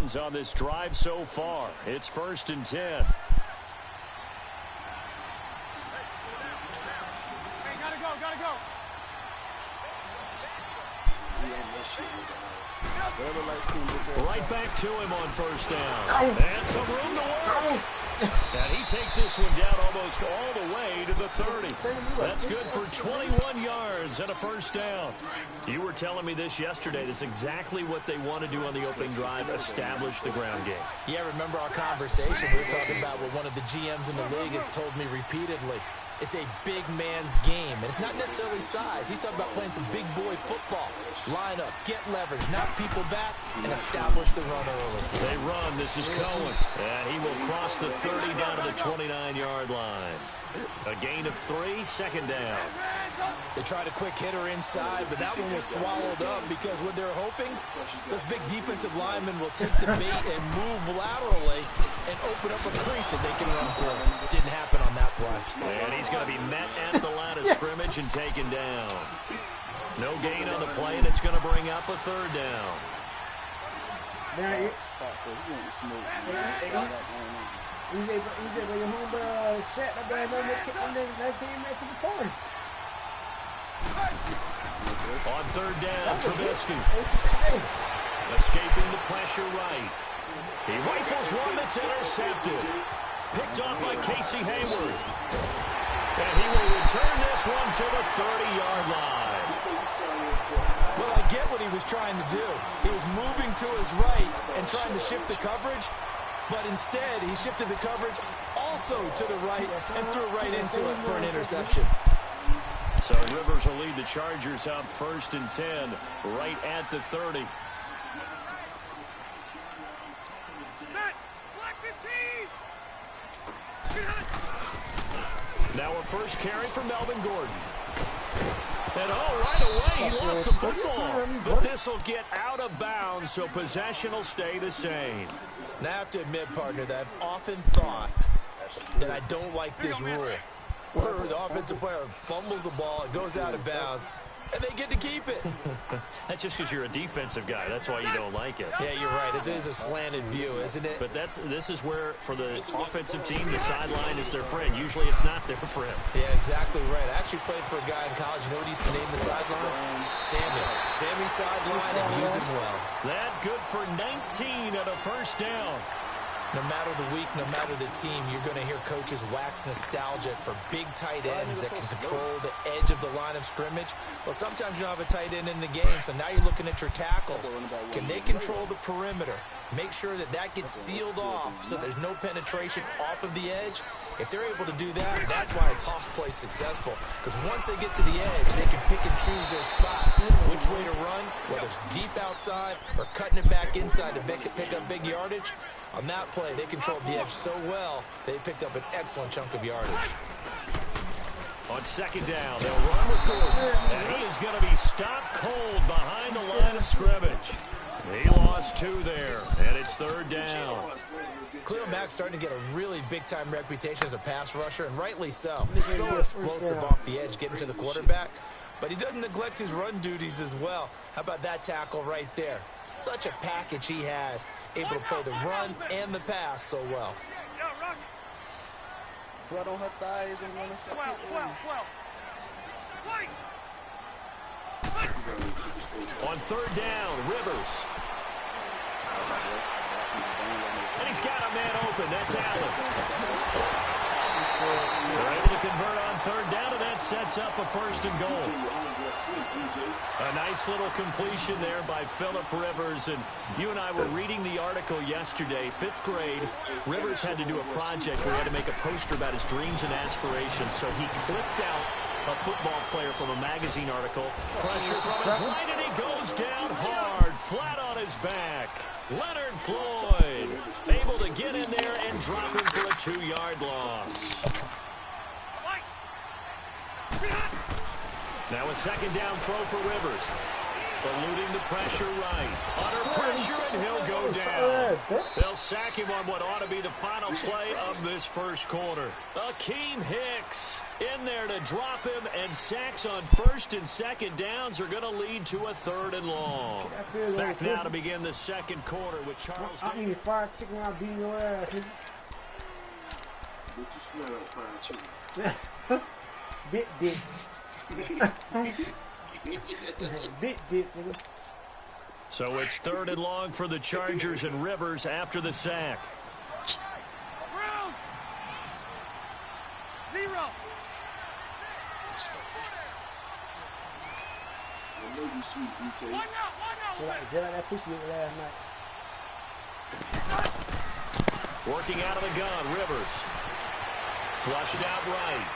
runs on this drive so far. It's 1st and 10. Right back to him on 1st down. And some room to work. And he takes this one down almost all the way to the 30. That's good for 21 yards and a 1st down. You were telling me this yesterday. This is exactly what they want to do on the opening drive, establish the ground game. Yeah, remember our conversation we were talking about what one of the GMs in the league has told me repeatedly. It's a big man's game, and it's not necessarily size. He's talking about playing some big boy football. Line up, get leverage, knock people back, and establish the run early. They run. This is Cohen, and he will cross the 30 down to the 29-yard line. A gain of 3, 2nd down. They tried a quick hitter inside, but that one was swallowed up because what they're hoping, those big defensive linemen will take the bait and move laterally and open up a crease that they can run through. Didn't happen on that play. And he's going to be met at the line of scrimmage and taken down. No gain on the play, and it's going to bring up a 3rd down. On 3rd down, Trubisky. Escaping the pressure right. He rifles one that's intercepted. Picked off by Casey Hayward. And he will return this one to the 30-yard line. Well, I get what he was trying to do. He was moving to his right and trying to shift the coverage, but instead he shifted the coverage also to the right and threw right into it for an interception. So Rivers will lead the Chargers up 1st and 10 right at the 30. Now a first carry for Melvin Gordon. And right away he lost the football. But this will get out of bounds, so possession will stay the same. Now I have to admit, partner, that I've often thought that I don't like this rule, where the offensive player fumbles the ball, it goes out of bounds, and they get to keep it. That's just because you're a defensive guy. That's why you don't like it. Yeah, you're right. It is a slanted view, isn't it? But this is where, for the offensive team, the sideline is their friend. Usually it's not their friend. Yeah, exactly right. I actually played for a guy in college. You know what he used to name the sideline? Sammy. Sammy sideline, and use him well. That good for 19 at a 1st down. No matter the week, no matter the team, you're going to hear coaches wax nostalgic for big tight ends that can control the edge of the line of scrimmage. Well, sometimes you don't have a tight end in the game, so now you're looking at your tackles. Can they control the perimeter? Make sure that that gets sealed off so there's no penetration off of the edge. If they're able to do that, that's why a toss play is successful. Because once they get to the edge, they can pick and choose their spot. Which way to run, whether it's deep outside or cutting it back inside to pick up big yardage. On that play, they controlled the edge so well, they picked up an excellent chunk of yardage. On 2nd down, they'll run with Gordon. And he is going to be stopped cold behind the line of scrimmage. He lost 2 there, and it's 3rd down. Khalil Mack's starting to get a really big-time reputation as a pass rusher, and rightly so. He's so explosive off the edge getting to the quarterback. But he doesn't neglect his run duties as well. How about that tackle right there? Such a package he has, able to play the run and the pass so well. Blood on her thighs and 12. On 3rd down, Rivers. And he's got a man open. That's Allen. They're able to convert on 3rd down, and that sets up a 1st and goal. A nice little completion there by Phillip Rivers. And you and I were reading the article yesterday, 5th grade. Rivers had to do a project where he had to make a poster about his dreams and aspirations. So he clipped out a football player from a magazine article. Pressure from his right, and he goes down hard, flat on his back. Leonard Floyd able to get in there and drop him for a 2-yard loss. Now a 2nd down throw for Rivers. Eluding the pressure right. Under pressure, and he'll go down. They'll sack him on what ought to be the final play of this first quarter. Akeem Hicks in there to drop him, and sacks on first and second downs are going to lead to a 3rd and long. Back now to begin the second quarter with Charles. I need fried chicken. I'll beat your ass. What you smell like fried chicken? Bit dick. Bit dick. So it's 3rd and long for the Chargers, and Rivers after the sack. Zero. I know you sweet, DeTae. One out. Just like that pussy last night. Working out of the gun, Rivers. Flushed out right.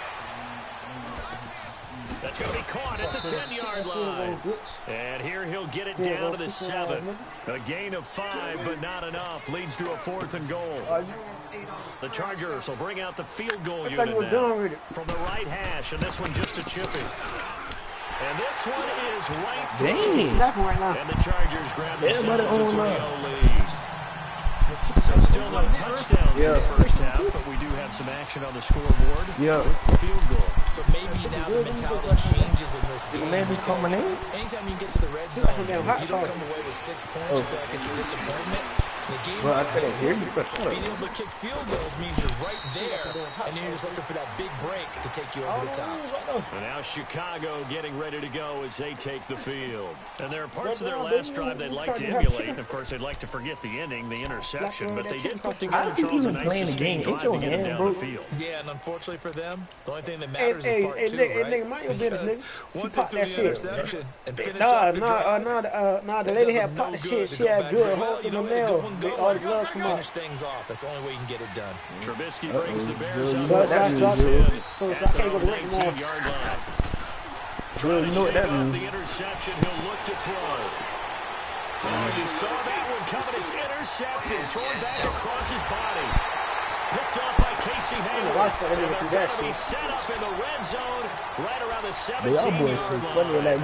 That's going to be caught at the 10-yard line. And here he'll get it down to the 7. A gain of 5, but not enough. Leads to a 4th and goal. The Chargers will bring out the field goal unit now from the right hash, and this one just a chipping. And this one is right through. And the Chargers grab the 7-0 lead. So still no touchdowns in the first half, but we do have some action on the scoreboard with the field goal. So maybe now the mentality changes in this game. Anytime you get to the red zone, if you don't come away with 6 points, you feel like it's a disappointment. The game being able to kick field goals means you're right there, and you're just looking for that big break to take you over the top. And now Chicago getting ready to go as they take the field. And there are parts of their last drive they'd like to emulate. And of course, they'd like to forget the ending, the interception. But they did put together, Charles, a nice sustained drive to get them down the field. Yeah, and unfortunately for them, the only thing that matters is part 2, right? Because once they threw the interception and finished up the drive, the lady had popped the shit. She had good hope in the mail. Finish things off. That's the only way you can get it done. Trubisky brings the Bears up at the 19-yard line. Trying to shake off the interception. He'll look to throw. Oh, you saw that one coming. It's intercepted. Thrown back across his body. Picked up by Casey Hayward. And they're going to be set up in the red zone right around the 17-yard line.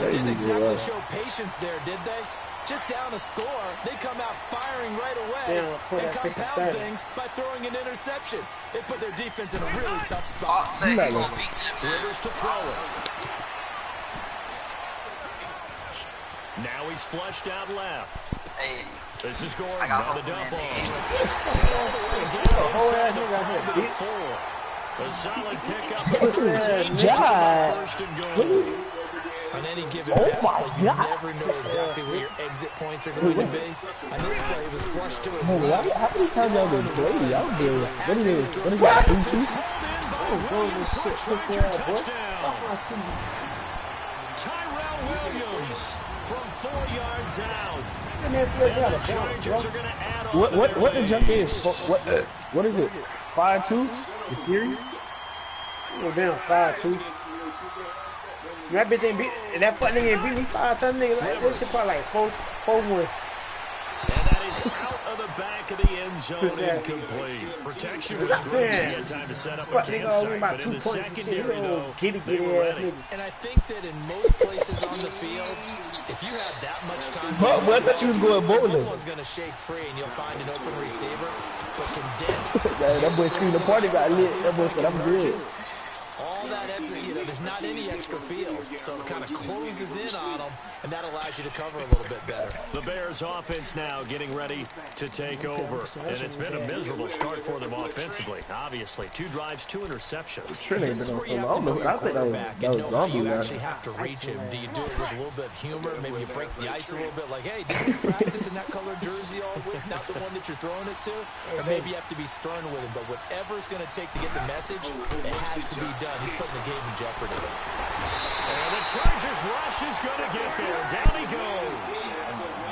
They didn't exactly show patience there, did they? Just down a score, they come out firing right away and compound things by throwing an interception. They put their defense in a really tough spot. Rivers to throw it. Now he's flushed out left. This is Gordon on the dump off. A solid pickup of 13. First and goal. On any given pass play, you never know exactly where your exit points are going to be. On this play, it was flushed to his left. How many times y'all been played? Y'all been, what is that, 3-2? Tyrell Williams from 4 yards out. The Chargers are going to add on. What the jump is? What is it? 5-2? You serious? Go down 5-2. That bitch ain't beat that fuck nigga beat me 5-7 nigga like this shit probably like 4-1. And that is out of the back of the end zone, incomplete. Protection was great. He had time to set up a campsite, but in the secondary, though, they were ready. And I think that in most places on the field, if you have that much time, I thought you was going bowling. Someone's going to shake free, and you'll find an open receiver, but condensed. That boy seen the party got lit. That boy said, I'm good. All that extra, there's not any extra field, so it kind of closes in on them, and that allows you to cover a little bit better. The Bears offense now getting ready to take over, and it's been a miserable start for them offensively. Obviously, 2 drives, 2 interceptions. This is where you have to know your quarterback and know how you actually have to reach him. Do you do it with a little bit of humor? Maybe you break the ice a little bit, like, hey, didn't you practice in that colored jersey all week, not the one that you're throwing it to? Or maybe you have to be stern with him, but whatever it's going to take to get the message, it has to be done. He's putting the game in jeopardy. And the Chargers rush is going to get there. Down he goes.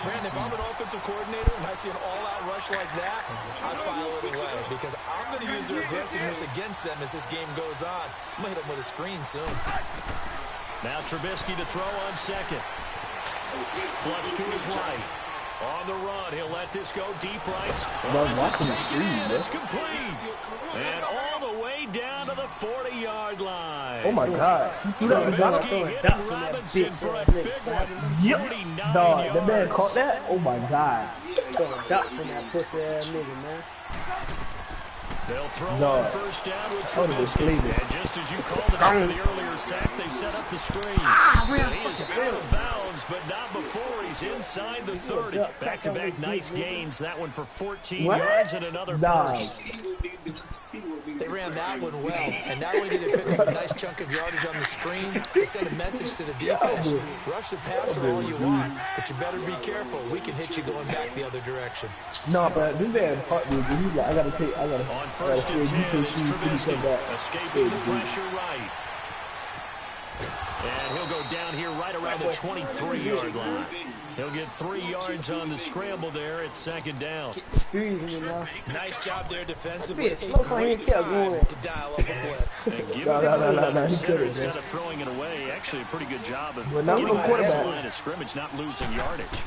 Brandon, if I'm an offensive coordinator and I see an all-out rush like that, I'd file it away because I'm going to use their aggressiveness against them as this game goes on. I'm going to hit them with a screen soon. Now Trubisky to throw on second. Flush to his right. On the run, he'll let this go deep right. It's complete. And all the way way down to the 40-yard line. Oh my God. Trubisky hitting Robinson for a big one. Yep. 49 Dog, yards. the man caught that? Oh my God. Throwing ducks in that pussy ass nigga, man. They'll throw No. on first down with I would've Trubisky. believed it. And just as you called it after the earlier sack, they set up the screen. And he is out of bounds, but not before he's inside the 30. Back-to-back nice gains. That one for 14 yards and another first. They ran that one well, and not only did they pick up a nice chunk of yardage on the screen, they sent a message to the defense. Rush the passer all you want, but you better be careful. We can hit you going back the other direction. No, but this man caught me. He's like, I gotta On first and 10, it's Trubisky escaping the pressure right. And he'll go down here right around the 23-yard line. He'll get 3 yards on the scramble there at second down. Nice job there defensively. A great time to dial up a blitz. And give it center instead of throwing it away. Actually, a pretty good job of getting past the line of scrimmage, not losing yardage.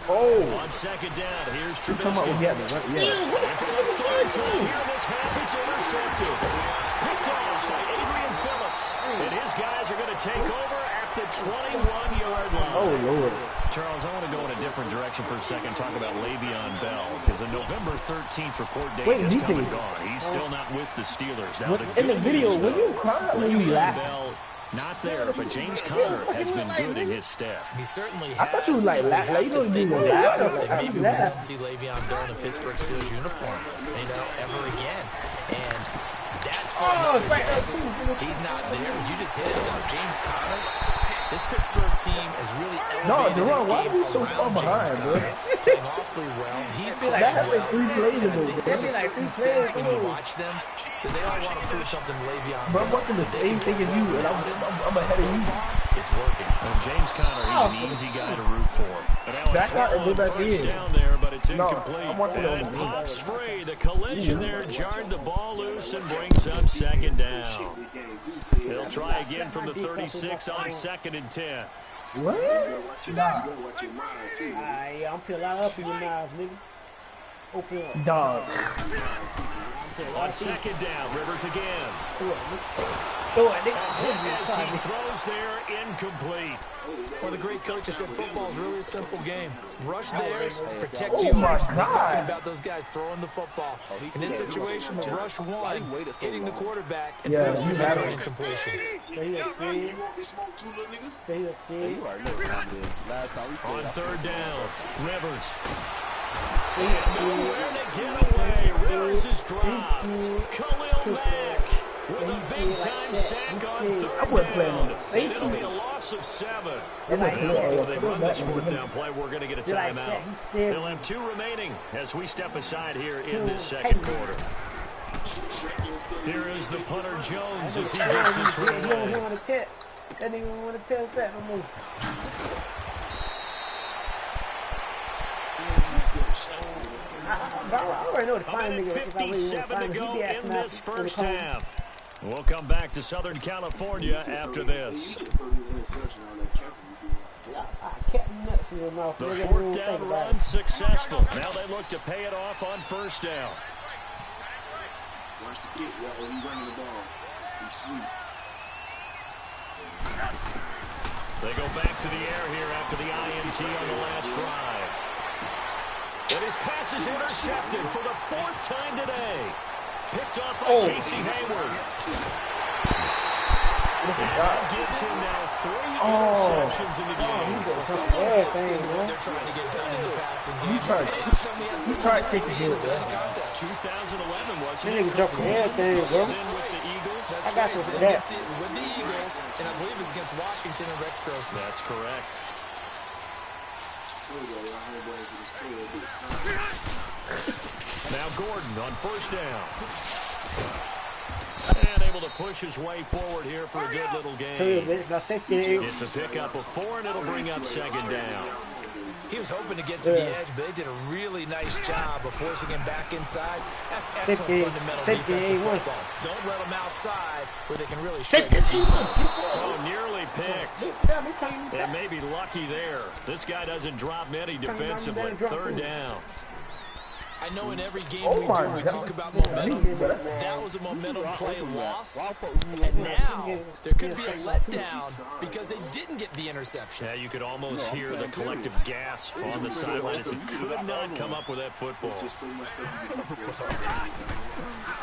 Oh. On second down, here's Trubisky. Come on, yeah. And for the third time here in this half, it's intercepted. Picked off by Adrian Phillips. And his guys are going to take over at the 21-yard line. Oh, Lord. Charles, I want to go in a different direction for a second, talk about Le'Veon Bell, because a November 13th report date is come and gone. He's still not with the Steelers. Now, In the video, when you cry or when you laugh? Bell, not there, but James Conner has been good in his step. He certainly has. I thought you was like, laugh. Like, you don't even laugh. Maybe we won't see Le'Veon Bell in a Pittsburgh Steelers uniform, ever again. And that's for another day. He's not there. You just hit it, though. James Conner. This Pittsburgh team has really elevated its game so far behind, bro? Playing awfully well. He's playing well. And I think there's a certain sense when you watch them that they all want to prove something to Le'Veon. But I'm watching the same thing as you, and I'm ahead of you. It's working. And James Conner, he's an easy guy to root for. Back out and go back in. First down there, but it's incomplete. I'm watching And it pops free. The collision there jarred the ball loose and brings up second down. They'll try again from the 36 on second and 10. What? Nah. I'm putting a lot up in your mouth, nigga. Open up. Dog. On second down, Rivers again. Throw it, nigga. As he throws there, incomplete. Well, the great coach has said football is really a simple game. Rush theirs, protect Oh yours. my He's God. talking about those guys throwing the football. In this situation, the rush one, hitting the quarterback and forcing him to turn incompletion. On third down, Rivers. Nowhere to get away. Rivers is dropped. Khalil Mack with a big-time sack on third down. And it'll be a loss of 7. Before they run this fourth down play, we're going to get a timeout. They'll have 2 remaining as we step aside here in this second quarter. Here is the punter Jones as he gets this one away. That nigga don't want to tell that no more. I already know the A fine minute nigga. 57 to go in this first half. We'll come back to Southern California after this. The fourth down run successful. Now they look to pay it off on first down. Watch the kick, y'all. He's running the ball. He's sweet. They go back to the air here after the INT on the last drive. And his pass is intercepted for the 4th time today. Picked off by Casey Hayward. And that gives him now 3 interceptions in the game. They're trying to get done in the passing game. You tried to take the deal, bro. 2011 was That nigga jumping everything, bro. Then with the Eagles. I got you for that. With the Eagles, and I believe it's against Washington and Rex Grossman. That's correct. Now Gordon on first down. And able to push his way forward here for a good little game. It's a pickup of 4, and it'll bring up second down. He was hoping to get to the edge, but they did a really nice job of forcing him back inside. That's excellent fundamental defensive football. Don't let them outside where they can really shake your defense. Oh, nearly picked. And maybe lucky there. This guy doesn't drop many defensively. Third down. I know in every game we talk about momentum. That was a momentum play lost. And now there could be a letdown because they didn't get the interception. Yeah, you could almost hear the collective gasp on the sideline as he could not come up with that football.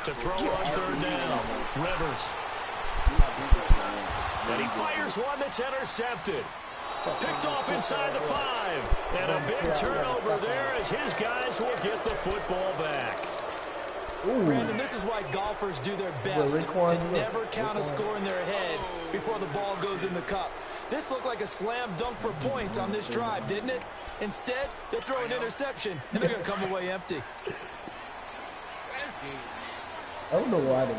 To throw on third down, Rivers. And he fires one that's intercepted. Picked off inside the 5. And a big turnover there as his guys will get the football back. Brandon, this is why golfers do their best to never count a score in their head before the ball goes in the cup. This looked like a slam dunk for points on this drive, didn't it? Instead, they throw an interception, and they're going to come away empty. I don't know why they.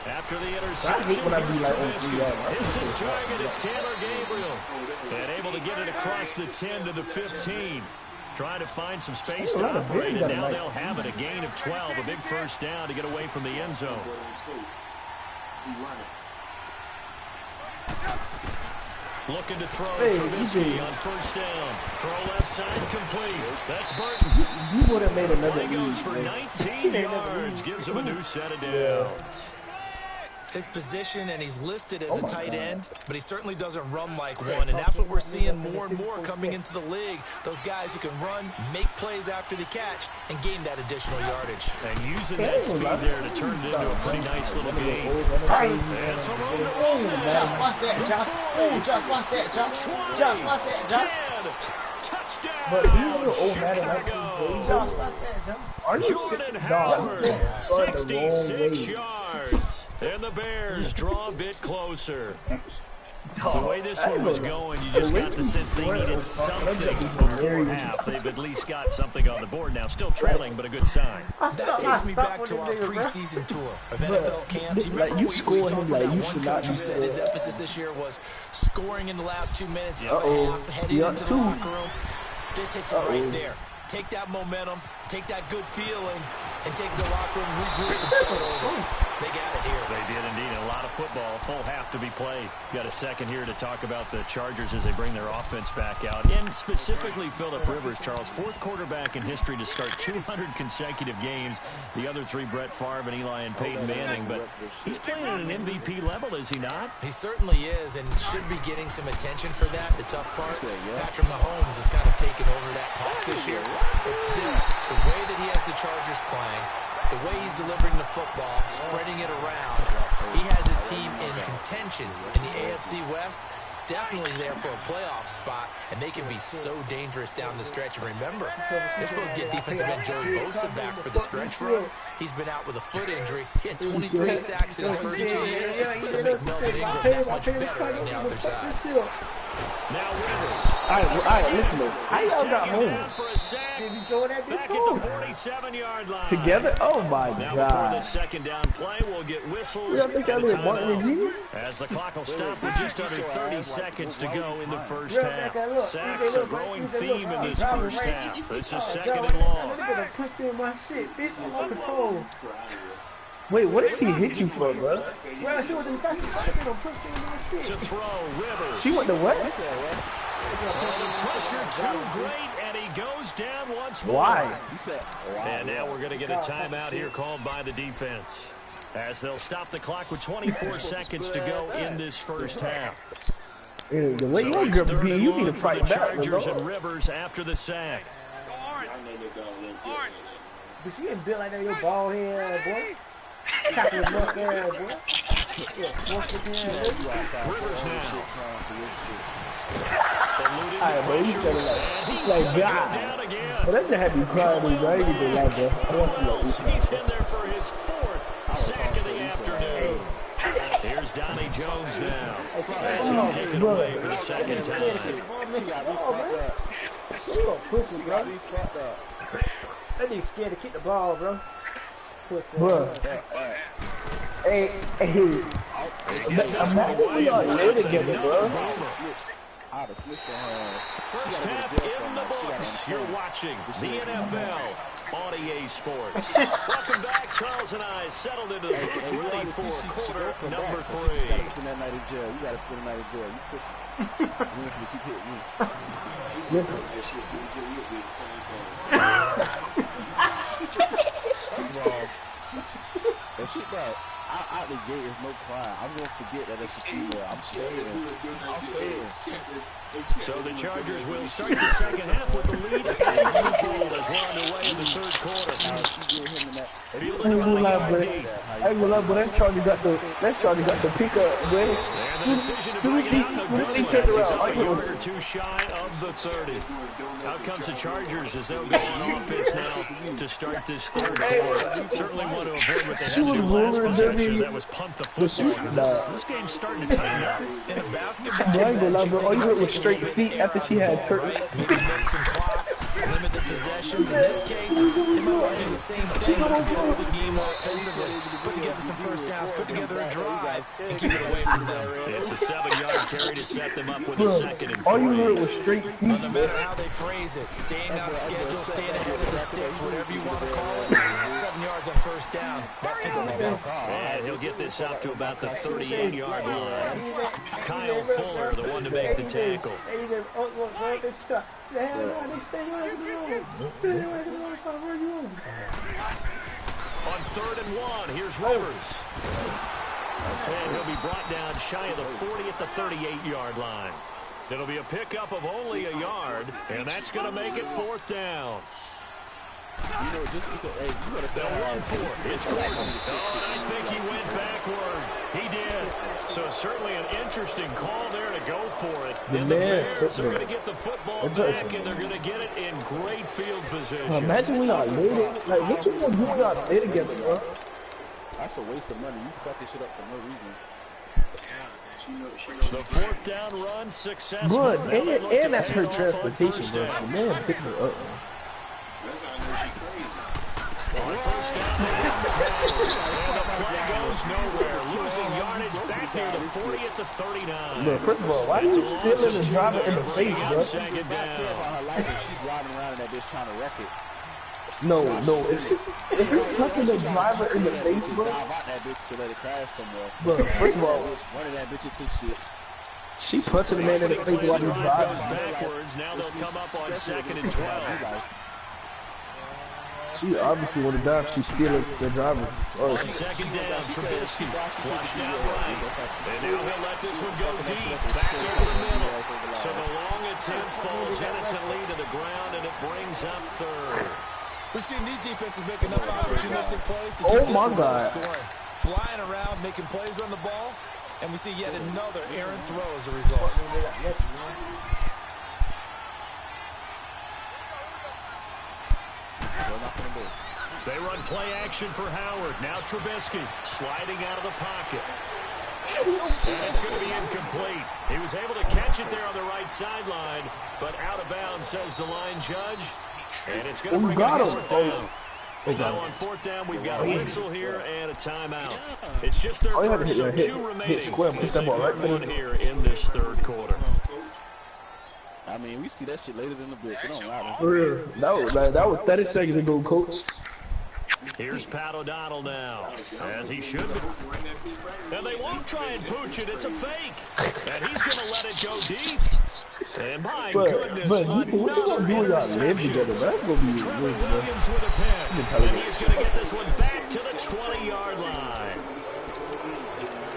After the interception, hits his target. It's Taylor Gabriel. And able to get it across the 10 to the 15. Trying to find some space to operate, and now they'll have it. A gain of 12, a big first down to get away from the end zone. Looking to throw Trubisky on first down. Throw left side complete. That's Burton. You would have made another. Play goes for 19 yards. Gives him a new set of downs. His position, and he's listed as a tight end, but he certainly doesn't run like one, and that's what we're seeing more and more coming into the league. Those guys who can run, make plays after the catch, and gain that additional yardage. And using that speed there to turn it into a pretty nice little game. And some room to roll Josh, watch that, Josh. Oh, Josh, watch that, Josh. Josh, watch that, Josh. Touchdown. But you know old man Josh, watch that, Josh. Jordan Howard, 66 yards. And the Bears draw a bit closer. The way this one was going, you just got the sense they needed something before half. They've at least got something on the board now. Still trailing, but a good sign. That takes me back to our preseason tour of NFL camps. You remember we talked about one coach who said his emphasis this year was scoring in the last 2 minutes of the half, heading into the locker room. This hits it right there. Take that momentum, take that good feeling, and take the locker room, regroup, and start over. They got it here. They did indeed. A lot of football, full half to be played. Got a second here to talk about the Chargers as they bring their offense back out. And specifically Phillip Rivers, Charles, fourth quarterback in history to start 200 consecutive games. The other 3, Brett Favre and Eli and Peyton Manning. But he's playing at an MVP level, is he not? He certainly is, and should be getting some attention for that. The tough part, Patrick Mahomes has kind of taken over that talk this year. But still, the way that he has the Chargers playing, the way he's delivering the football, spreading it around, he has his team in contention in the AFC West, definitely there for a playoff spot, and they can be so dangerous down the stretch. And remember, they're supposed to get defensive end Joey Bosa back for the stretch run. He's been out with a foot injury. He had 23 sacks in his first 2 years to make Melvin Ingram that much better on the other side. Now Rivers. All right, listen. How y'all got home? For a sack. Back at the 47-yard line. Together? Oh my now before God. the second down play, we'll get whistles You think and a I did Martin and timeout. Jesus? As the clock will stop with just under 30 seconds to go in the first half. Sacks a growing theme in this first half. This is second and long. Wait, what did she hit you for, bro? Well, she was in the fashion. To throw, Rivers. She went to what? The pressure too great, and he goes down once more. Why? And now we're going to get a timeout here called by the defense, as they'll stop the clock with 24 seconds to go in this first half. The way So you're it's going to be, you need to for fight the back. Chargers and Rivers after the sack. But you ain't built like that, your bald head, boy. Chocolate milk hair, boy. Rivers now. Alright, bro, you tell like God. But that just had me crying, bro. I ain't even like that. He's in there for his 4th sack of the afternoon. Here's Donnie Jones now. As he'll kick it away for the second time. You a pussy, bro. That nigga scared to kick the ball, bro. Bro. Hey. Imagine we all live together, bro. First half in the books. You're watching the NFL on EA Sports. Welcome back. Charles and I settled into the booth ready for quarter number 3. You gotta spend that night in jail. You gotta spend the night in jail. Listen. First of all, if she got out the gate is no crying. I'm gonna forget that it's a female. I'm scared. So the Chargers will start the second half with the lead and football as we're underway in the third quarter. I ain't gonna lie, but that Charlie got the pick up, boy. And the decision to bring it out in the good one as he's up a yard or two shy of the 30. Out comes the Chargers as they'll go on offense now to start this third quarter. Certainly want to avoid what they had to do last possession. That was punt the football. This game's starting to tighten up. In a basketball, I ain't gonna lie, bro. All you heard was straight feet after she had turned. maybe milk some clock, limit the possessions. In this case, they might want to do the same thing, control the game offensively, put together some first downs, put together a drive, and keep it away from them. It's a 7-yard carry to set them up with a second and 3. All you heard was straight feet. No matter how they phrase it, staying on schedule, staying ahead of the sticks, whatever you want to call it, 7 yards on first down, that fits the bill. And he'll get this out to about the 38-yard line. Kyle Fuller, the one to make the tackle. On 3rd and 1, here's Rivers. And he'll be brought down shy of the 40 at the 38-yard line. It'll be a pickup of only a yard, and that's going to make it 4th down. You know, just because, hey, you gotta tell They'll run for it. It's Gordon. Oh, and I think he went backward. He did. So certainly an interesting call there to go for it. And the Bears are going to get the football back, and they're going to get it in great field position. Imagine we got laid. Like, what you gonna do when y'all lay together, bro? That's a waste of money. You fucking shit up for no reason. The 4th down run successful. Good, and that's her transportation, bro. The man picked her up, man. On first down, and the play goes nowhere. Losing yardage back near the 40 at the 39. Look, first of all, why are you stealing the driver in the face, bro? Second down. She's riding around in that bitch trying to wreck it. No, it's just, if you're touching the driver in the face, bro. That bitch to let it crash somewhere. Bro, first of all, running that bitch into shit. she punching the man in the face while he's Goes driving. backwards. Now they'll come up on 2nd and 12. She obviously would have died if she's stealing the driver. On 2nd down, Trubisky flushed out right. And now he'll let this one go deep, back over the middle. So the long attempt falls innocently to the ground, and it brings up 3rd. We've seen these defenses make enough opportunistic plays to keep this one scoring. Flying around, making plays on the ball, and we see yet another errant throw as a result. They run play action for Howard. Now Trubisky sliding out of the pocket. And it's going to be incomplete. He was able to catch it there on the right sideline, but out of bounds, says the line judge. And it's going to bring it 4th down. Now on 4th down, we've got a whistle here and a timeout. It's just their first, so 2 remaining. It's one here in this 3rd quarter. I mean, we see that shit later than the bitch. It don't matter. For real. That was 30 seconds ago, coach. Here's Pat O'Donnell now, as he should be. And they won't try and pooch it. It's a fake. And he's going to let it go deep. And my goodness, what you gonna do when y'all live together? That's going to be Trevor weird, bro. Williams with a pen. And he's going to get this one back to the 20-yard line.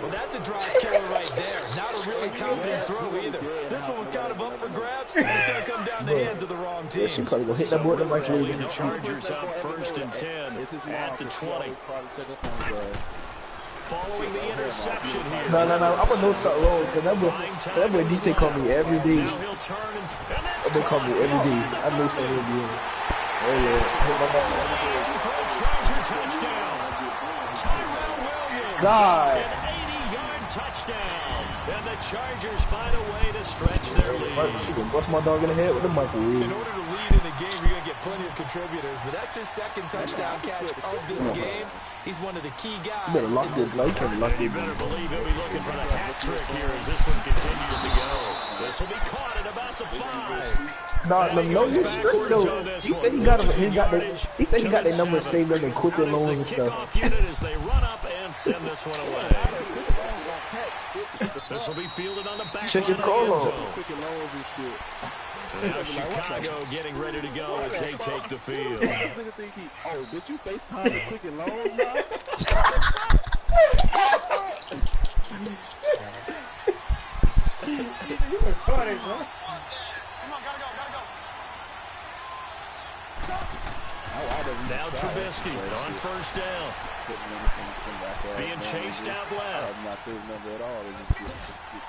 Well, that's a drive killer right there. Not a really confident throw either. This one was kind of up for grabs, and it's going to come down the hands of the wrong team. She probably going to hit that board in the microwave. The Chargers up 1st and 10 at the 20. Following the interception here. No. I'm going to know something wrong, because that boy DeTae call me every day. That boy call me every day. I know something will be in. Oh, yeah. For a Charger touchdown. Tyrell Williams. God. An 80-yard touchdown. And the Chargers find a way to stretch their lead. She can bust my dog in the head with the microwave. In order to lead in a game, you're going to get plenty of contributors, but that's his 2nd touchdown catch of this game. He's one of the key guys. You better lock this, like, You better believe he'll be looking for the hat trick here as this one continues to go. This will be caught at about the 5. No, he's straight though. He said he got the number saved on the quick and loan and stuff. Unit as they run up and and send this one away. This will be fielded on the back Check line his of call the end on. zone. Quick and lows and shit. Now Chicago getting ready to go as they take the field. This nigga think he, oh, did you FaceTime the Quick and Loans now? You retarded, bro. Now Trubisky on first down. Being chased out left. I'm not saying number at all.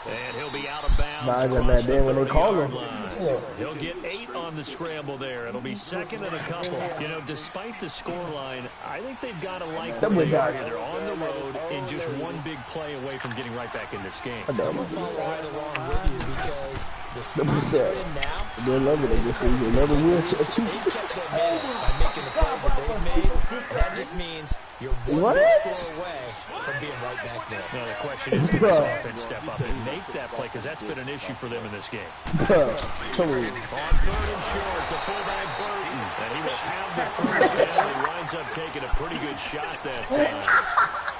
And he'll be out of bounds. Nah, man, then when they call him. He'll get 8 on the scramble there. It'll be second and a couple. You know, despite the scoreline, I think they've got to like where they are. They're on the road and just one big play away from getting right back in this game. I'm going to follow right along with you because the spot they're in now, They love it. They just say you never will. they've kept their minute by making the plays that they've made. And that just means you're one big score away from being right back there. Now the question is, can this offense step up and make that play? Because that's been an issue for them in this game. Come on. On third and short, the fullback Burton. And he will have the first down. He winds up taking a pretty good shot that time.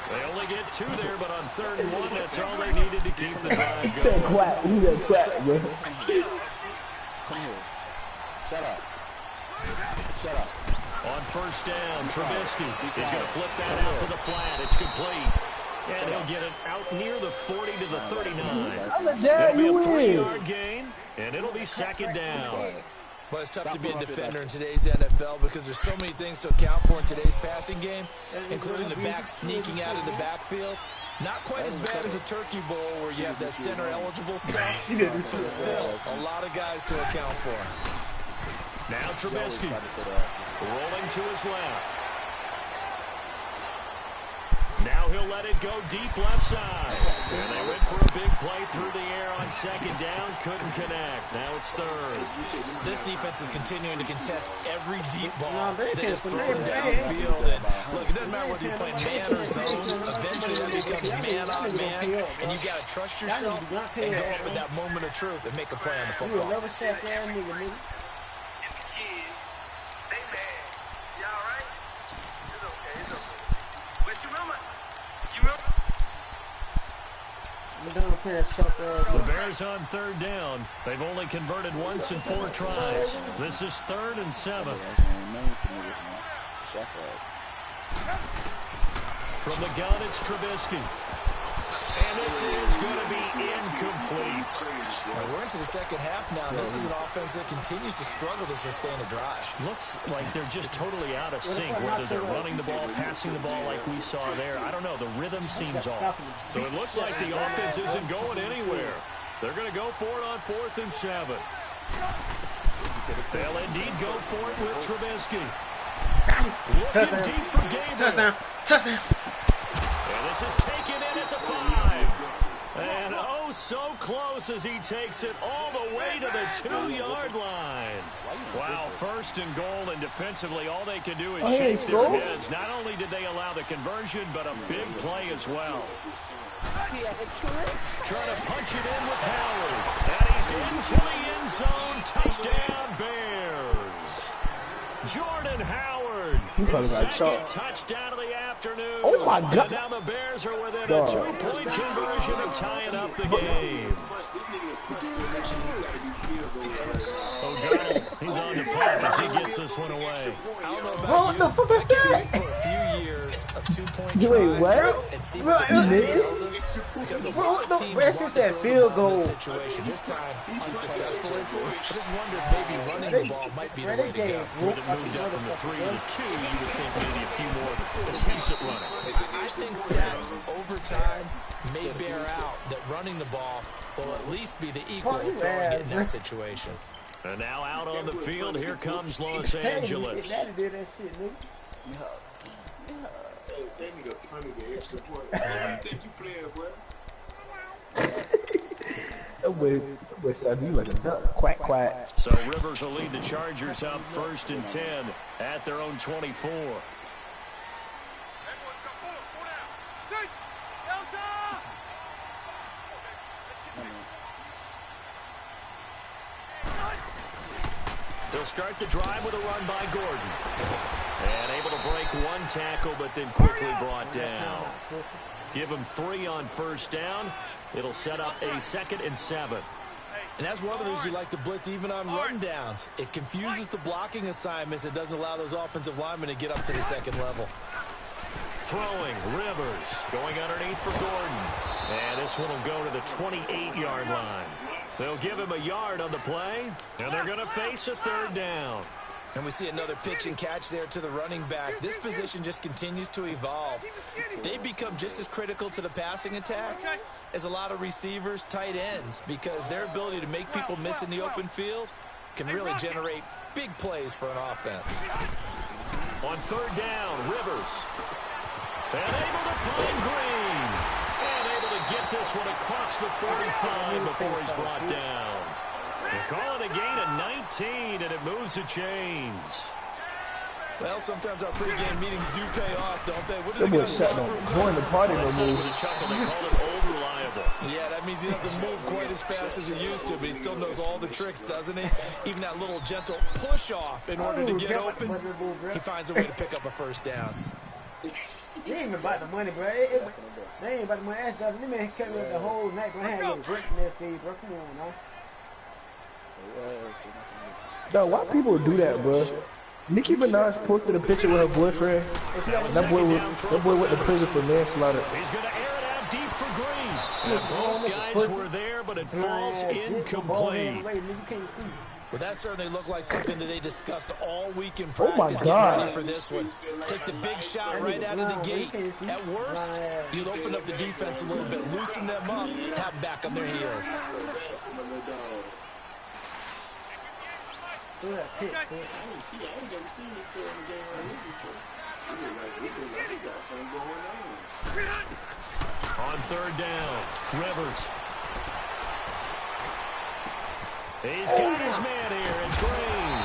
They only get 2 there, but on 3rd and 1, that's all they needed to keep the drive going. Quack. He said quack, bro. Come here. Shut up. Shut up. On first down, Trubisky is going to flip that out to the flat. It's complete. And he'll get it out near the 40 to the 39. It'll be a 3-yard gain, and it'll be second down. Well, it's tough to be a defender in today's NFL because there's so many things to account for in today's passing game, including the back sneaking out of the backfield. Not quite as bad as a turkey bowl where you have that center-eligible stuff, but still a lot of guys to account for. Now Trubisky rolling to his left. Now he'll let it go deep left side. And they went for a big play through the air on second down. Couldn't connect. Now it's third. This defense is continuing to contest every deep ball that is thrown downfield. And look, it doesn't matter whether you're playing man or zone. Eventually that becomes man on man. And you got to trust yourself and go up at that moment of truth and make a play on the football. The Bears on third down. They've only converted once in 4 tries. This is 3rd and 7. From the gun, it's Trubisky. And this is going to be incomplete. Now we're into the second half now. This is an offense that continues to struggle to sustain a drive. Looks like they're just totally out of sync, whether they're running the ball, passing the ball like we saw there. I don't know. The rhythm seems off. So it looks like the offense isn't going anywhere. They're going to go for it on 4th and 7. They'll indeed go for it with Trubisky. Looking deep for Gabriel. Touchdown. And this is taken in at the 5. And oh, so close as he takes it all the way to the 2-yard line. Wow, 1st and goal, and defensively all they can do is shake their heads. Not only did they allow the conversion, but a big play as well. Trying to punch it in with Howard. And he's into the end zone. Touchdown, Bears. Jordan Howard. His second touchdown of the afternoon. Oh, my God. And now the Bears are within a 2-point conversion of tying up the game. O'Donnell, he's on the punt as he gets this one away. I don't know about you. I can wait for a few years of 2-point tries and see what the data tells us. Because a lot of teams want to throw the ball in this situation. This time, unsuccessfully. I just wondered maybe running the ball might be the way to go. With it moved up from the 3 to the 2, you would think maybe a few more attempts at running. I think stats over time may bear out that running the ball will at least be the equal of throwing it in that situation. And now out on the field, here comes Los Angeles. That nigga punted the extra point. What do you think you playing, boy? That boy sounded you like a duck. Quack, quack. So Rivers will lead the Chargers up 1st and 10 at their own 24. They'll start the drive with a run by Gordon. And able to break one tackle, but then quickly brought down. Give him 3 on first down. It'll set up a 2nd and 7. And that's one of the reasons you like to blitz even on run downs. It confuses the blocking assignments. It doesn't allow those offensive linemen to get up to the second level. Throwing, Rivers. Going underneath for Gordon. And this one will go to the 28-yard line. They'll give him a yard on the play, and they're going to face a 3rd down. And we see another pitch and catch there to the running back. This position just continues to evolve. They've become just as critical to the passing attack as a lot of receivers, tight ends, because their ability to make people miss in the open field can really generate big plays for an offense. On 3rd down, Rivers. And able to find Green. And able to get this one across the 45 before he's brought down. They call it a gain of 19, and it moves the chains. Well, sometimes our pregame meetings do pay off, don't they? What do They boys sat down, join the party no With more. a chuckle, they called it old reliable. Yeah, that means he doesn't move quite as fast as he used to, but he still knows all the tricks, doesn't he? Even that little gentle push-off in order to get open, he finds a way to pick up a first down. It ain't about the money, bro. They ain't about the money. That's just, this man kept me the whole night. Gonna have a break next day, bro. Come on, now. Dog, why people do that, bro? Nicki Minaj posted a picture with her boyfriend. That boy went to prison for manslaughter. He's going to air it out deep for Green. And both guys were there, but it falls incomplete. Well, that certainly looked like something that they discussed all week in Oh my practice. God. Getting ready for this one. Take the big shot right out of the gate. At worst, you'll open up the defense a little bit, loosen them up, have them back on their heels. I ain't never seen this play in the game right here before. It look like he got something going on. On 3rd down, Rivers. He's got his man here. It's Green.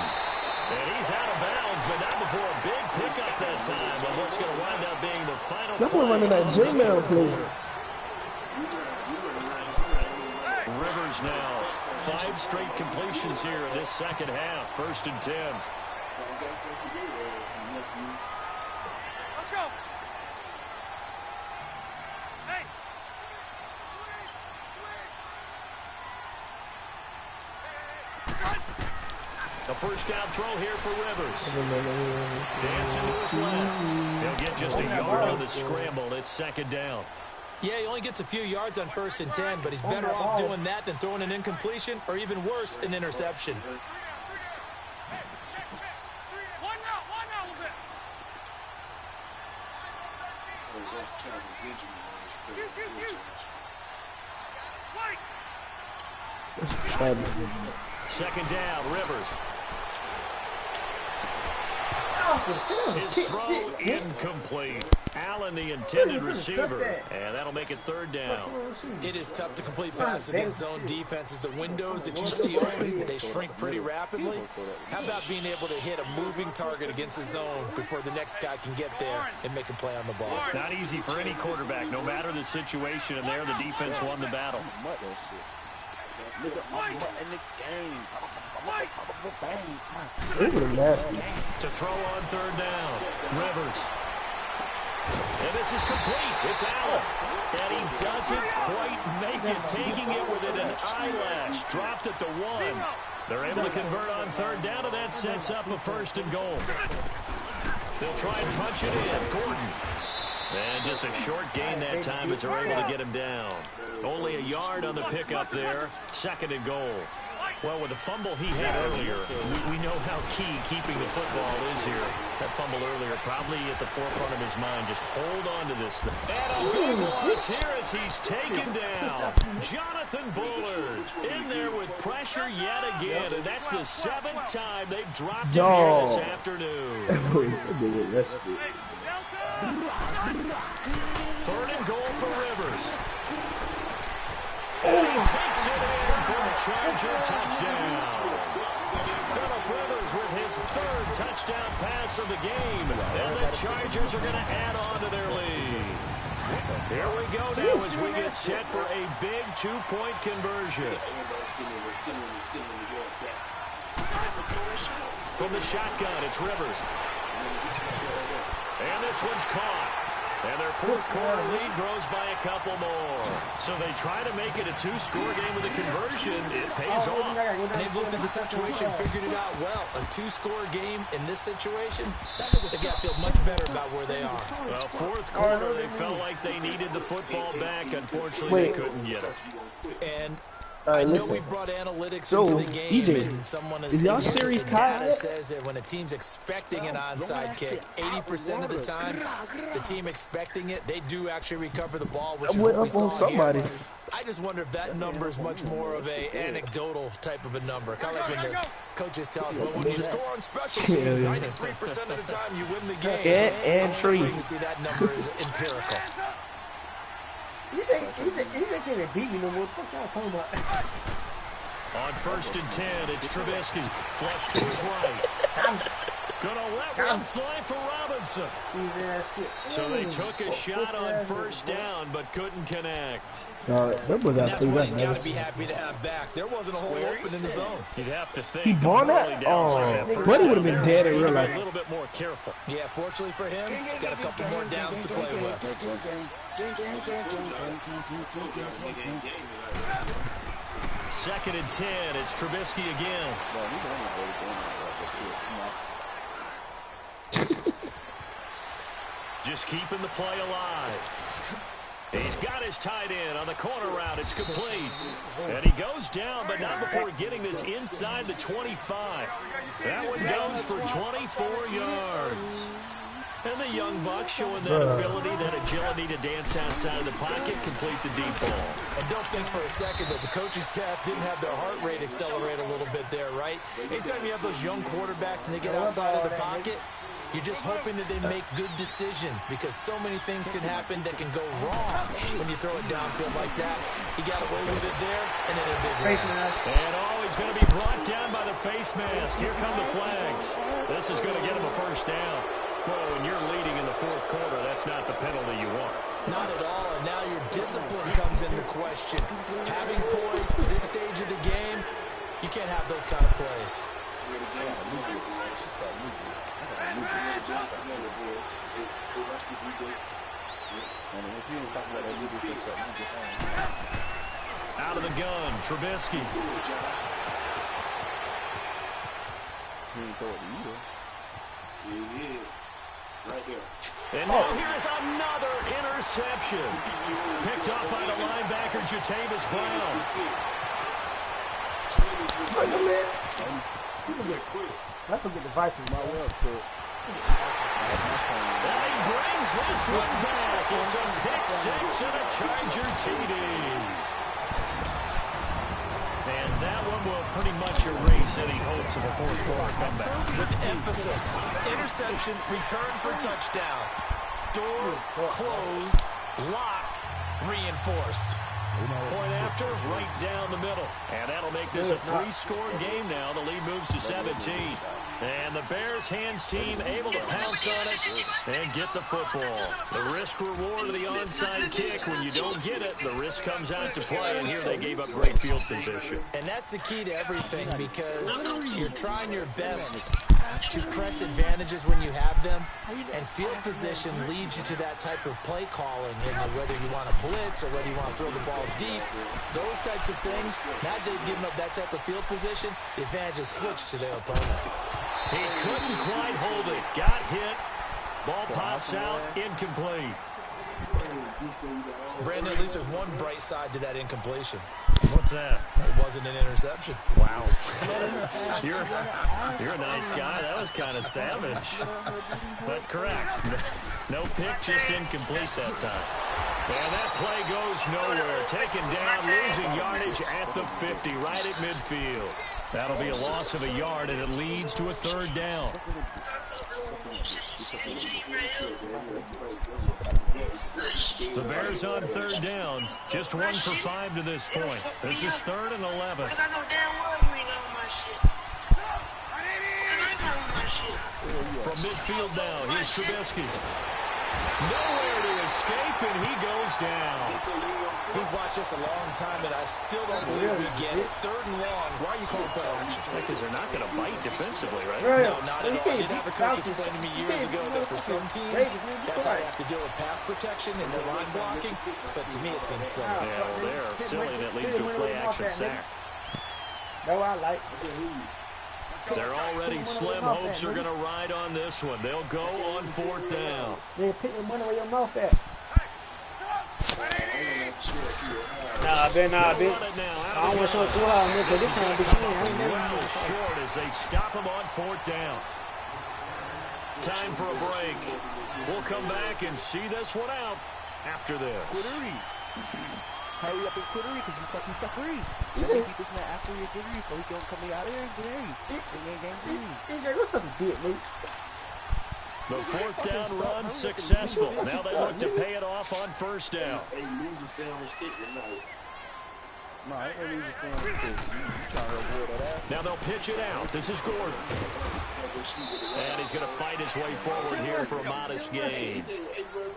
And he's out of bounds, but not before a big pickup that time. But what's going to wind up being the final That's play. what running that J-Man play. Rivers now 5 straight completions here in this second half. 1st and 10. Let's go. Hey. The first down throw here for Rivers. Dancing to his left. He'll get just a yard on the scramble. It's 2nd down. Yeah, he only gets a few yards on 1st and 10, but he's better off doing that than throwing an incompletion or even worse, an interception. Second down, Rivers. His throw incomplete. Allen, the intended receiver, and that'll make it 3rd down. It is tough to complete passes against zone defenses. The windows that you see open, they shrink pretty rapidly. How about being able to hit a moving target against a zone before the next guy can get there and make a play on the ball? Not easy for any quarterback, no matter the situation, and there the defense won the battle. To throw on 3rd down, Rivers. And this is complete. It's Allen. And he doesn't quite make it, taking it within an eyelash. Dropped at the 1. They're able to convert on 3rd down, and that sets up a 1st and goal. They'll try and punch it in. Gordon. And just a short gain that time as they're able to get him down. Only a yard on the pickup there. 2nd and goal. Well, with the fumble he had earlier, we know how key keeping the football is here. That fumble earlier probably at the forefront of his mind. Just hold on to this thing. And a big loss here as he's taken down. Jonathan Bullard in there with pressure yet again. And that's the 7th time they've dropped him here this afternoon. 3rd and goal for Rivers. And he takes it in for a Charger touchdown. Phillip Rivers with his 3rd touchdown pass of the game. And the Chargers are going to add on to their lead. Here we go now as we get set for a big 2-point conversion. From the shotgun, it's Rivers. And this one's caught. And their fourth quarter lead grows by a couple more. So they try to make it a two-score game with a conversion. It pays off. And they've looked at the situation, figured it out well. A two-score game in this situation, they've got to feel much better about where they are. Well, fourth quarter, they felt like they needed the football back. Unfortunately, they couldn't get it. And I know we brought analytics into the game, EJ, and someone is y'all series data tied? says that when a team's expecting an onside kick, 80% of the time, the team expecting it, they do actually recover the ball, which is what we saw somebody. here. I just wonder if that number is much more of a anecdotal type of a number. Kind of like when the coaches tell us, well, when you score on special teams, 93% of the time you win the game. And three. You see that number is empirical. He's ain't gonna beat me no more. What y'all talking about? On 1st and 10, it's Trubisky. Flush to his right. Gonna let one fly for Robinson. So they took a shot on first down, but couldn't connect. Remember that that's what he's got to be happy to have back. There wasn't a hole open in the zone. You'd have to think. He bought that? But he would have been dead in real life. A little bit more careful. Yeah, fortunately for him, got a couple more downs to play with. 2nd and 10. It's Trubisky again. Just keeping the play alive. He's got his tight end on the corner route. It's complete. And he goes down, but not before getting this inside the 25. That one goes for 24 yards. And the young buck showing that ability, that agility to dance outside of the pocket, complete the deep ball. And don't think for a second that the coaching staff didn't have their heart rate accelerate a little bit there, right? Anytime you have those young quarterbacks and they get outside of the pocket, you're just hoping that they make good decisions because so many things can happen that can go wrong when you throw it downfield like that. He got away with it there and in a big way. And he's going to be brought down by the face mask. Here come the flags. This is going to get him a first down. Well, when you're leading in the fourth quarter, that's not the penalty you want. Not at all, and now your discipline comes into question. Having poise this stage of the game, you can't have those kind of plays. Out of the gun, Trubisky. Right there. And now here is another interception. Picked up by the linebacker, DeTae Brown. Let's forget the Vikings. And he brings this one back. It's a pick six and a Charger TD. And that one will pretty much erase any hopes of a fourth quarter comeback. With emphasis, interception, return for touchdown. Door closed, locked, reinforced. Point after, right down the middle. And that'll make this a three-score game now. The lead moves to 17. And the Bears hands team able to pounce on it and get the football. The risk reward of the onside kick. When you don't get it, the risk comes out to play. And here they gave up great field position. And that's the key to everything because you're trying your best to press advantages when you have them, and field position leads you to that type of play calling, and whether you want to blitz or whether you want to throw the ball deep, those types of things. Now they've given up that type of field position, the advantage is switched to their opponent. He couldn't quite hold it. Got hit. Ball pops out. Incomplete. Brandon, at least there's one bright side to that incompletion. What's that? It wasn't an interception. Wow. You're a nice guy. That was kind of savage. But correct. No pick, just incomplete that time. And that play goes nowhere. Taken down, losing yardage at the 50, right at midfield. That'll be a loss of a yard, and it leads to a third down. The Bears on third down. Just 1 for 5 to this point. This is 3rd and 11. Because I know damn well you ain't on my shit. Because I ain't on my shit. From midfield now, here's Trubisky. Nowhere to escape, and he goes down. We've watched this a long time, and I still don't believe we get it. 3rd and long. Why are you calling play action? Because they're not going to bite defensively, right? No, not at all. I did have a coach explain to me years ago that for some teams, that's how they have to deal with pass protection and their line blocking. But to me, it seems silly. Yeah, well, they're silly, and it leads to a play-action sack. No, I like They're already slim hopes are going to ride on this one. They'll go on 4th down. They pick the money where your mouth at. Nah, Ben. I don't want to show it too loud, man, because this time well short as they stop him on 4th down. Time for a break. We'll come back and see this one out after this. Hurry up and quit because you fucking suckery. You think this man ask for your degree so he can come out here and get AJ, what's up, bitch, mate? The 4th down run successful. Now they look to pay it off on 1st down. Hey, losers stay on the stick tonight. No, I ain't losers stay on the stick. You trying to avoid that? Now they'll pitch it out. This is Gordon. And he's going to fight his way forward here for a modest gain.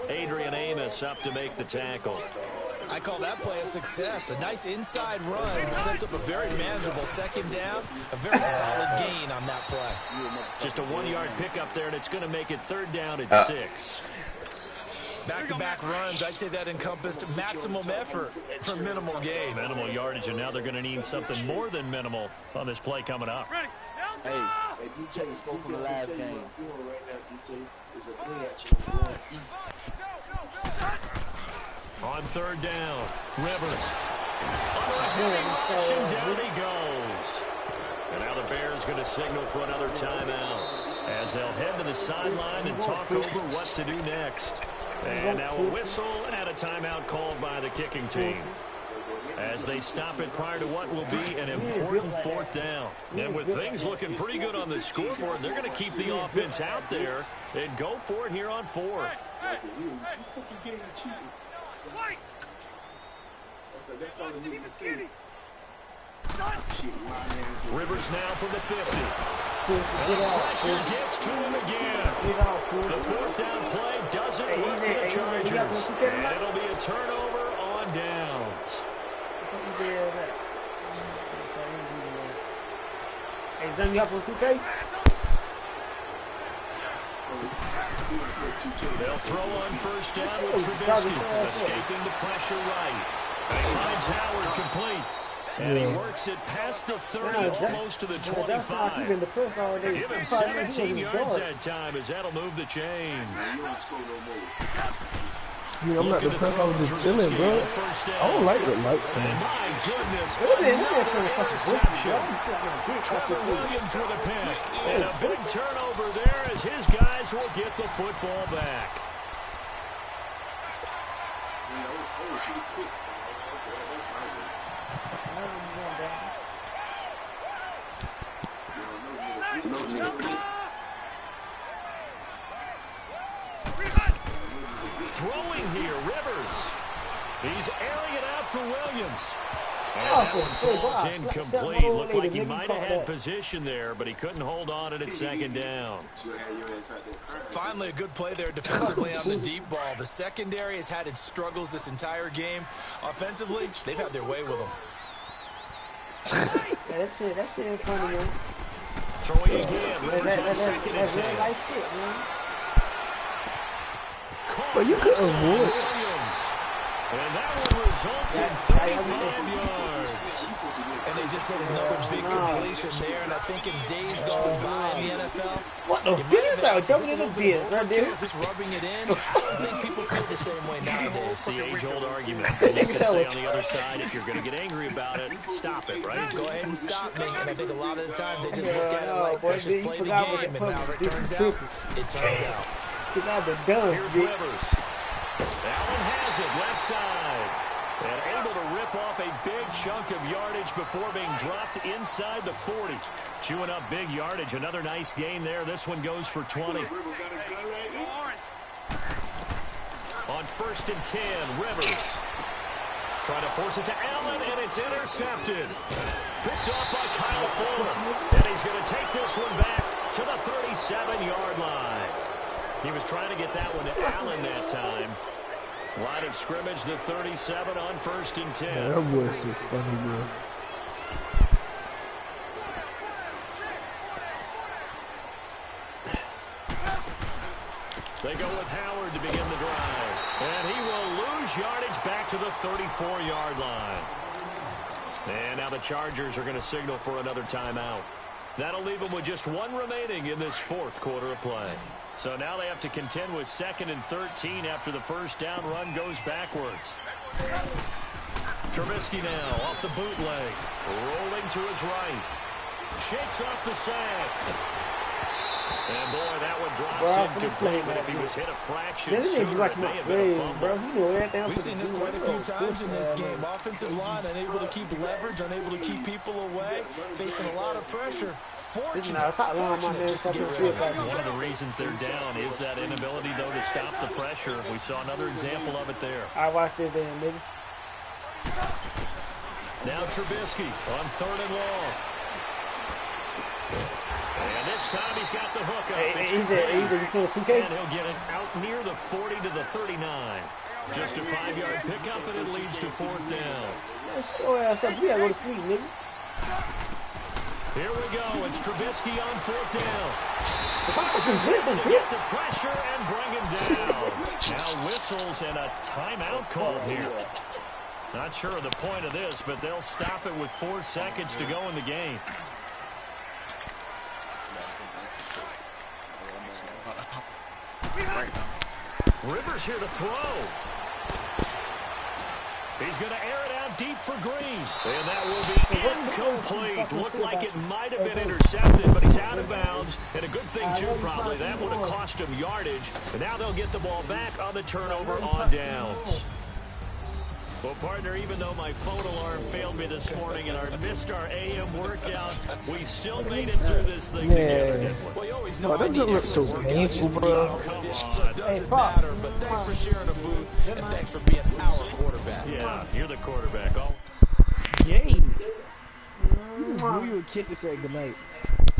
Adrian Amos up to make the tackle. I call that play a success. A nice inside run sets up a very manageable 2nd down. A very solid gain on that play. Just a 1-yard pickup there, and it's going to make it 3rd down at 6. Back-to-back runs, I'd say that encompassed maximum effort for minimal gain. Minimal yardage, and now they're going to need something more than minimal on this play coming up. Hey, DeTae spoke from the last game. On 3rd down, Rivers. And down he goes. And now the Bears going to signal for another timeout as they'll head to the sideline and talk over what to do next. And now a whistle and a timeout called by the kicking team as they stop it prior to what will be an important 4th down. And with things looking pretty good on the scoreboard, they're going to keep the offense out there and go for it here on 4th. Rivers now from the 50. And the pressure gets to him again. The 4th down play doesn't work for the Chargers. And it'll be a turnover on downs. They'll throw on 1st down with Trubisky, escaping the pressure right. And he finds Howard complete. And he works it past the 30, almost to the 25. Give him 17 yards that time as that'll move the chains. Dude, I'm not depressed. I was just chilling, bro. I don't like the lights, man. My goodness, another interception. Trevor Williams with a pick. And a big turnover there as his guys will get the football back. Throwing here, Rivers. He's airing it out for Williams. And that one falls incomplete. Looked like he might have had position there, but he couldn't hold on at 2nd down. Finally, a good play there defensively on the deep ball. The secondary has had its struggles this entire game. Offensively, they've had their way with them. That shit ain't funny, man. Throwing again. Rivers on 2nd and 10. But you could avoid. And that one results in 35 yards. And they just hit another big completion there. And I think in days gone by in the NFL, what the fuck? That was jumping in the field right there. Is this rubbing it in? I don't think people feel the same way nowadays. It's the age-old argument. You can say on the other side, if you're going to get angry about it, stop it, right? Go ahead and stop me. And I think a lot of the time they just look at it like, let's just play the game. And however it turns out, it turns out. Here's Rivers. Allen has it left side. And able to rip off a big chunk of yardage before being dropped inside the 40. Chewing up big yardage. Another nice gain there. This one goes for 20. On 1st and 10, Rivers. Trying to force it to Allen, and it's intercepted. Picked off by Kyle Fuller. And he's going to take this one back to the 37-yard line. He was trying to get that one to Allen that time. Line of scrimmage, the 37 on 1st and 10. Man, that boy is so funny, bro. They go with Howard to begin the drive. And he will lose yardage back to the 34-yard line. And now the Chargers are going to signal for another timeout. That'll leave them with just one remaining in this 4th quarter of play. So now they have to contend with 2nd and 13 after the first down run goes backwards. Trubisky now off the bootleg. Rolling to his right. Shakes off the sack. And boy, that one drops incomplete, but if he was hit a fraction sooner, it may have been a fumble. We've seen this quite a few times in this game. Offensive line unable to keep leverage, unable to keep people away, facing a lot of pressure. Fortunate just to get rid of it. One of the reasons they're down is that inability, though, to stop the pressure. We saw another example of it there. I watched it then, nigga. Now Trubisky on 3rd and long. And this time he's got the hook up. It's complete. And he'll get it out near the 40 to the 39. Just a 5-yard pickup, and it leads to 4th down. Shut your ass up. You gotta go to sleep, nigga. Here we go. It's Trubisky on 4th down. Chargers able to get the pressure and bring him down. Now whistles and a timeout call here. Not sure of the point of this, but they'll stop it with 4 seconds to go in the game. Rivers here to throw. He's going to air it out deep for Green. And that will be incomplete. Looked like it might have been intercepted, but he's out of bounds. And a good thing, too, probably. That would have cost him yardage. And now they'll get the ball back on the turnover on downs. Well, partner, even though my phone alarm failed me this morning and I missed our AM workout, we still made it through this thing together, didn't we? Well, you always know that doesn't look so painful, bro. So it doesn't matter, but thanks for sharing the booth, and thanks for being our quarterback. Yeah, you're the quarterback. James. You just blew you a kiss and said goodnight.